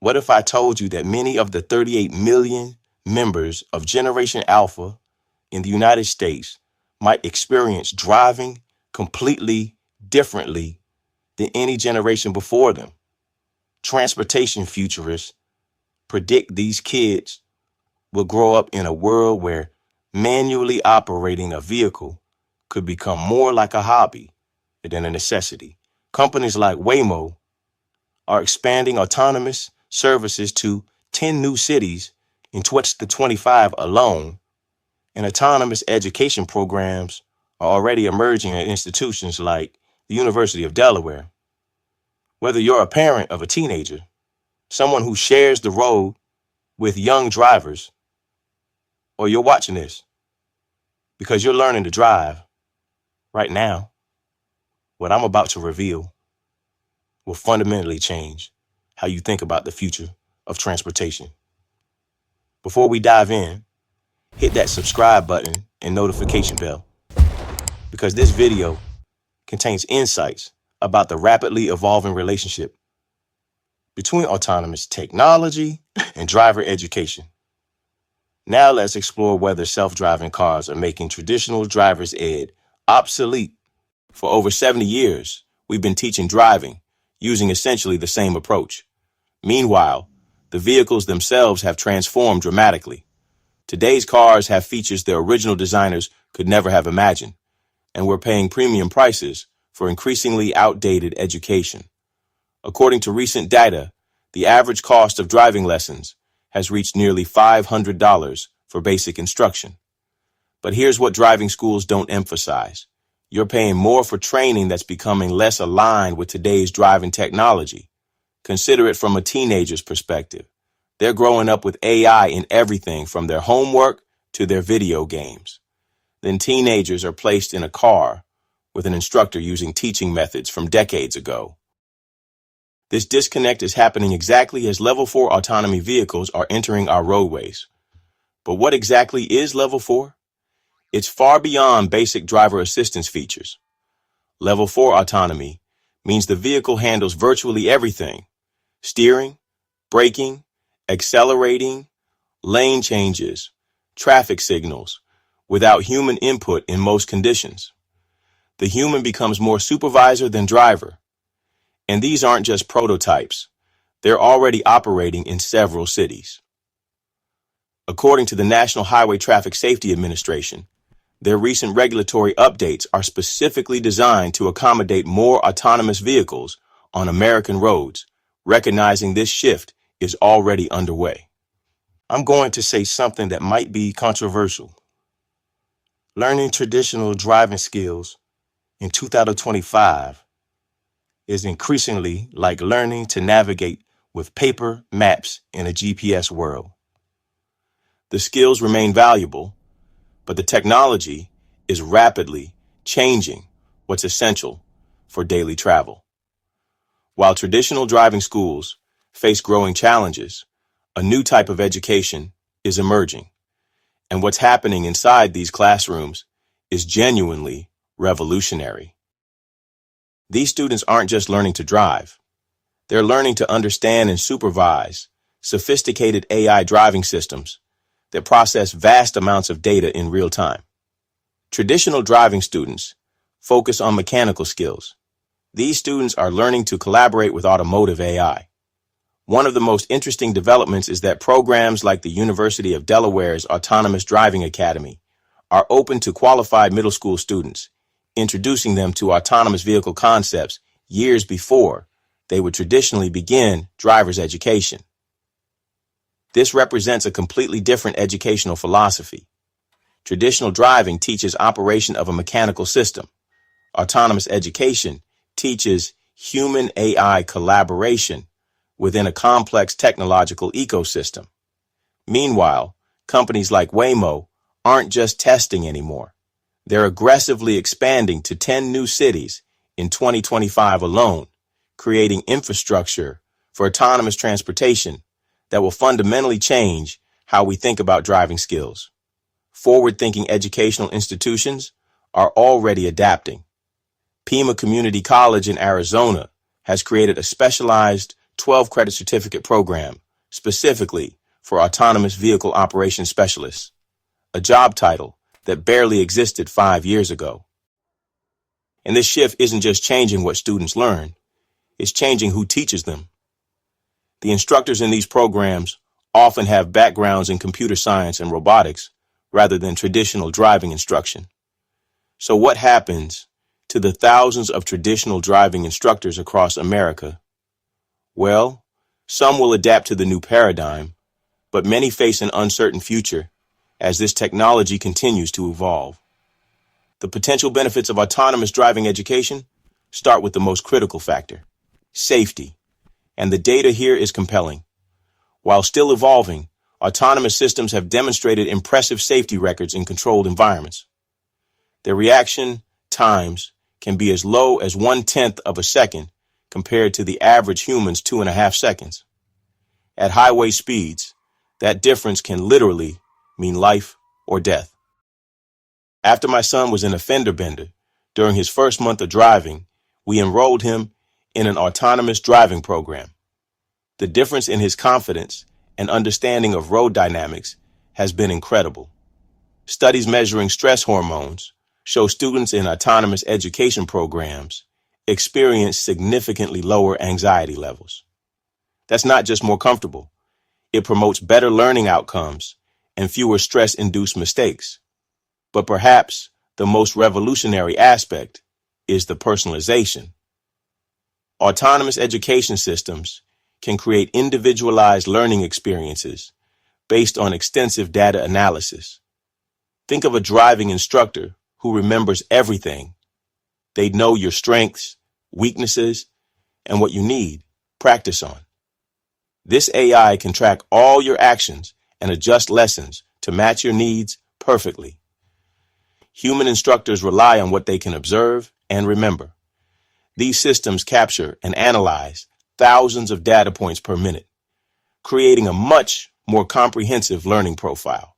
What if I told you that many of the 38 million members of Generation Alpha in the United States might experience driving completely differently than any generation before them? Transportation futurists predict these kids will grow up in a world where manually operating a vehicle could become more like a hobby than a necessity. Companies like Waymo are expanding autonomous services to 10 new cities in 2025 alone, and autonomous education programs are already emerging at institutions like the University of Delaware. Whether you're a parent of a teenager, someone who shares the road with young drivers, or you're watching this because you're learning to drive right now, what I'm about to reveal will fundamentally change how you think about the future of transportation. Before we dive in, hit that subscribe button and notification bell, because this video contains insights about the rapidly evolving relationship between autonomous technology and driver education. Now let's explore whether self-driving cars are making traditional driver's ed obsolete. For over 70 years, we've been teaching driving using essentially the same approach. Meanwhile, the vehicles themselves have transformed dramatically. Today's cars have features their original designers could never have imagined, and we're paying premium prices for increasingly outdated education. According to recent data, the average cost of driving lessons has reached nearly $500 for basic instruction. But here's what driving schools don't emphasize. You're paying more for training that's becoming less aligned with today's driving technology. Consider it from a teenager's perspective. They're growing up with AI in everything from their homework to their video games. Then teenagers are placed in a car with an instructor using teaching methods from decades ago. This disconnect is happening exactly as Level 4 autonomy vehicles are entering our roadways. But what exactly is Level 4? It's far beyond basic driver assistance features. Level 4 autonomy means the vehicle handles virtually everything: steering, braking, accelerating, lane changes, traffic signals, without human input in most conditions. The human becomes more supervisor than driver. And these aren't just prototypes. They're already operating in several cities. According to the National Highway Traffic Safety Administration, their recent regulatory updates are specifically designed to accommodate more autonomous vehicles on American roads, recognizing this shift is already underway. I'm going to say something that might be controversial. Learning traditional driving skills in 2025 is increasingly like learning to navigate with paper maps in a GPS world. The skills remain valuable, but the technology is rapidly changing what's essential for daily travel. While traditional driving schools face growing challenges, a new type of education is emerging, and what's happening inside these classrooms is genuinely revolutionary. These students aren't just learning to drive. They're learning to understand and supervise sophisticated AI driving systems that process vast amounts of data in real time. Traditional driving students focus on mechanical skills. These students are learning to collaborate with automotive AI. One of the most interesting developments is that programs like the University of Delaware's Autonomous Driving Academy are open to qualified middle school students, introducing them to autonomous vehicle concepts years before they would traditionally begin driver's education. This represents a completely different educational philosophy. Traditional driving teaches operation of a mechanical system. Autonomous education teaches human-AI collaboration within a complex technological ecosystem. Meanwhile, companies like Waymo aren't just testing anymore. They're aggressively expanding to 10 new cities in 2025 alone, creating infrastructure for autonomous transportation that will fundamentally change how we think about driving skills. Forward-thinking educational institutions are already adapting. Pima Community College in Arizona has created a specialized 12 credit certificate program specifically for autonomous vehicle operations specialists, a job title that barely existed 5 years ago. And this shift isn't just changing what students learn, it's changing who teaches them. The instructors in these programs often have backgrounds in computer science and robotics rather than traditional driving instruction. So what happens to the thousands of traditional driving instructors across America? Well, some will adapt to the new paradigm, but many face an uncertain future as this technology continues to evolve. The potential benefits of autonomous driving education start with the most critical factor, safety, and the data here is compelling. While still evolving, autonomous systems have demonstrated impressive safety records in controlled environments. Their reaction times can be as low as 1/10 of a second compared to the average human's 2.5 seconds. At highway speeds, that difference can literally mean life or death. After my son was in a fender bender, during his first month of driving, we enrolled him in an autonomous driving program. The difference in his confidence and understanding of road dynamics has been incredible. Studies measuring stress hormones show students in autonomous education programs experience significantly lower anxiety levels. That's not just more comfortable. It promotes better learning outcomes and fewer stress-induced mistakes. But perhaps the most revolutionary aspect is the personalization. Autonomous education systems can create individualized learning experiences based on extensive data analysis. Think of a driving instructor who remembers everything. They know your strengths, weaknesses, and what you need practice on. This AI can track all your actions and adjust lessons to match your needs perfectly. Human instructors rely on what they can observe and remember. These systems capture and analyze thousands of data points per minute, creating a much more comprehensive learning profile.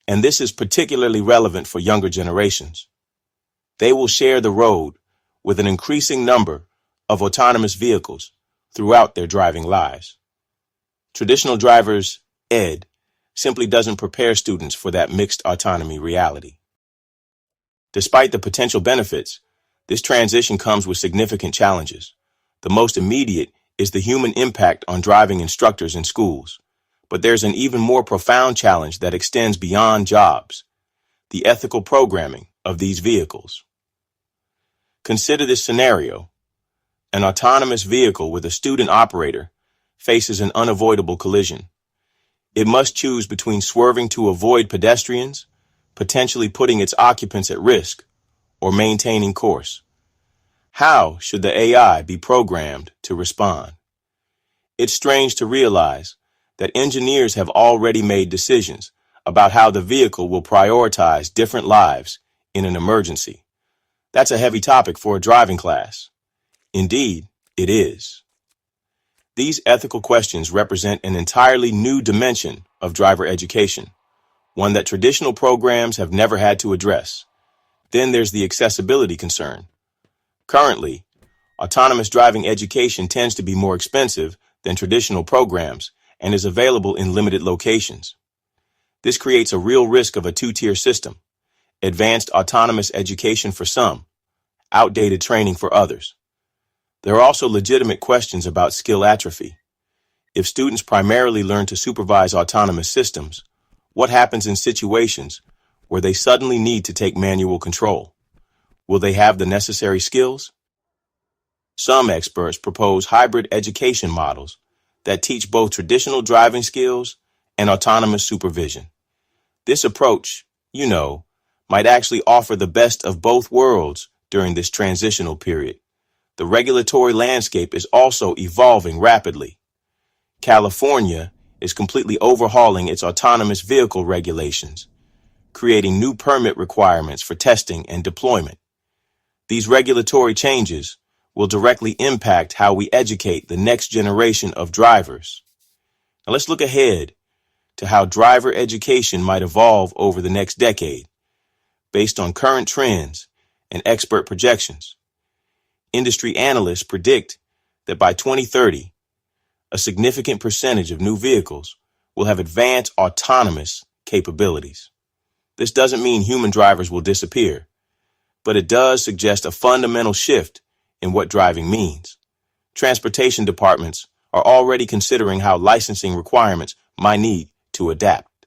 And this is particularly relevant for younger generations. They will share the road with an increasing number of autonomous vehicles throughout their driving lives. Traditional driver's ed simply doesn't prepare students for that mixed autonomy reality. Despite the potential benefits, this transition comes with significant challenges. The most immediate is the human impact on driving instructors in schools. But there's an even more profound challenge that extends beyond jobs: the ethical programming of these vehicles. Consider this scenario. An autonomous vehicle with a student operator faces an unavoidable collision. It must choose between swerving to avoid pedestrians, potentially putting its occupants at risk, or maintaining course. How should the AI be programmed to respond? It's strange to realize that engineers have already made decisions about how the vehicle will prioritize different lives in an emergency. That's a heavy topic for a driving class. Indeed, it is. These ethical questions represent an entirely new dimension of driver education, one that traditional programs have never had to address. Then there's the accessibility concern. Currently, autonomous driving education tends to be more expensive than traditional programs and is available in limited locations. This creates a real risk of a two-tier system: advanced autonomous education for some, outdated training for others. There are also legitimate questions about skill atrophy. If students primarily learn to supervise autonomous systems, what happens in situations where they suddenly need to take manual control? Will they have the necessary skills? Some experts propose hybrid education models that teach both traditional driving skills and autonomous supervision. This approach, might actually offer the best of both worlds during this transitional period. The regulatory landscape is also evolving rapidly. California is completely overhauling its autonomous vehicle regulations, creating new permit requirements for testing and deployment. These regulatory changes will directly impact how we educate the next generation of drivers. Now let's look ahead to how driver education might evolve over the next decade, based on current trends and expert projections. Industry analysts predict that by 2030, a significant percentage of new vehicles will have advanced autonomous capabilities. This doesn't mean human drivers will disappear, but it does suggest a fundamental shift in what driving means. Transportation departments are already considering how licensing requirements might need to adapt.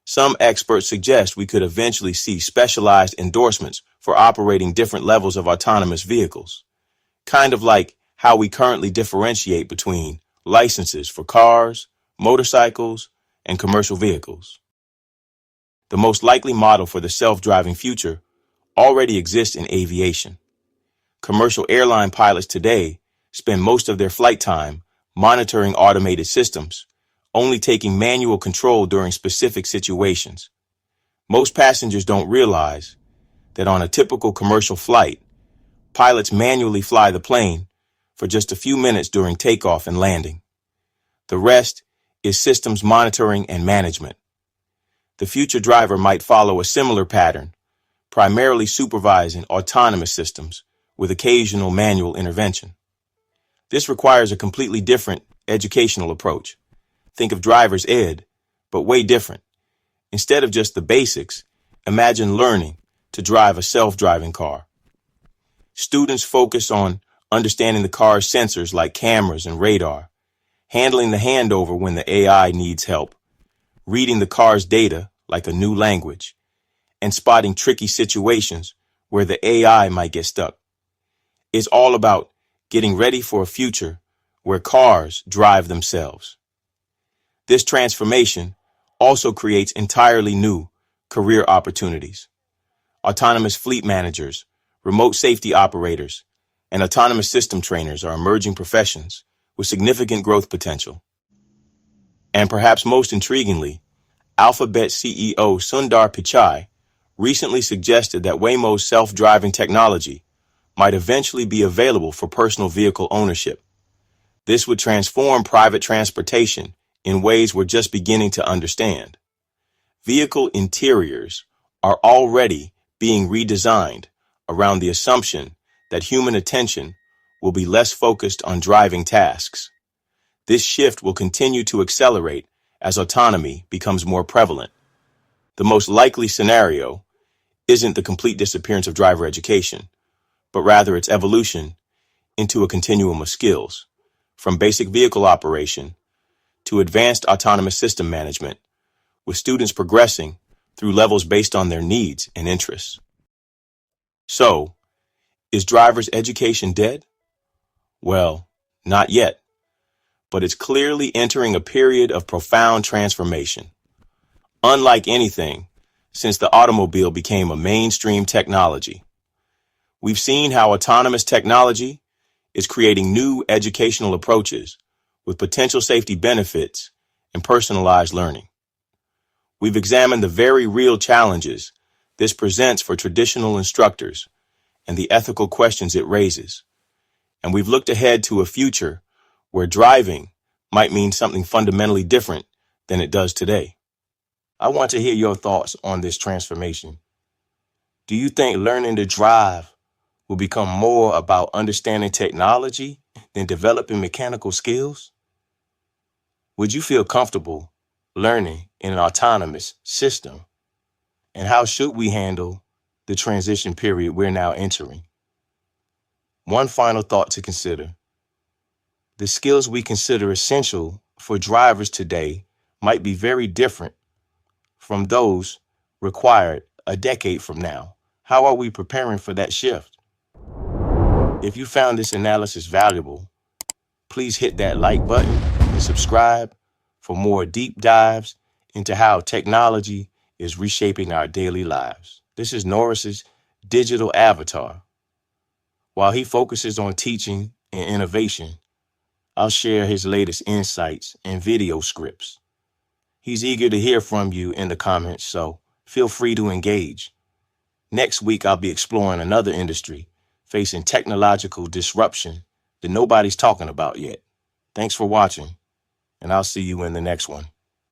Some experts suggest we could eventually see specialized endorsements for operating different levels of autonomous vehicles, kind of like how we currently differentiate between licenses for cars, motorcycles, and commercial vehicles. The most likely model for the self-driving future already exists in aviation. Commercial airline pilots today spend most of their flight time monitoring automated systems, only taking manual control during specific situations. Most passengers don't realize that on a typical commercial flight, pilots manually fly the plane for just a few minutes during takeoff and landing. The rest is systems monitoring and management. The future driver might follow a similar pattern, primarily supervising autonomous systems with occasional manual intervention. This requires a completely different educational approach. Think of driver's ed, but way different. Instead of just the basics, imagine learning to drive a self-driving car. Students focus on understanding the car's sensors like cameras and radar, handling the handover when the AI needs help, reading the car's data like a new language, and spotting tricky situations where the AI might get stuck. It's all about getting ready for a future where cars drive themselves. This transformation also creates entirely new career opportunities. Autonomous fleet managers, remote safety operators, and autonomous system trainers are emerging professions with significant growth potential. And perhaps most intriguingly, Alphabet CEO Sundar Pichai recently suggested that Waymo's self-driving technology might eventually be available for personal vehicle ownership. This would transform private transportation in ways we're just beginning to understand. Vehicle interiors are already being redesigned around the assumption that human attention will be less focused on driving tasks. This shift will continue to accelerate as autonomy becomes more prevalent. The most likely scenario isn't the complete disappearance of driver education, but rather its evolution into a continuum of skills, from basic vehicle operation to advanced autonomous system management, with students progressing through levels based on their needs and interests. So, is driver's education dead? Well, not yet, but it's clearly entering a period of profound transformation. Unlike anything since the automobile became a mainstream technology, we've seen how autonomous technology is creating new educational approaches with potential safety benefits and personalized learning. We've examined the very real challenges this presents for traditional instructors and the ethical questions it raises. And we've looked ahead to a future where driving might mean something fundamentally different than it does today. I want to hear your thoughts on this transformation. Do you think learning to drive will become more about understanding technology than developing mechanical skills? Would you feel comfortable learning in an autonomous system? And how should we handle the transition period we're now entering? One final thought to consider. The skills we consider essential for drivers today might be very different from those required a decade from now. How are we preparing for that shift? If you found this analysis valuable, please hit that like button and subscribe for more deep dives into how technology is reshaping our daily lives. This is Norris's digital avatar. While he focuses on teaching and innovation, I'll share his latest insights and video scripts. He's eager to hear from you in the comments, so feel free to engage. Next week, I'll be exploring another industry facing technological disruption that nobody's talking about yet. Thanks for watching, and I'll see you in the next one.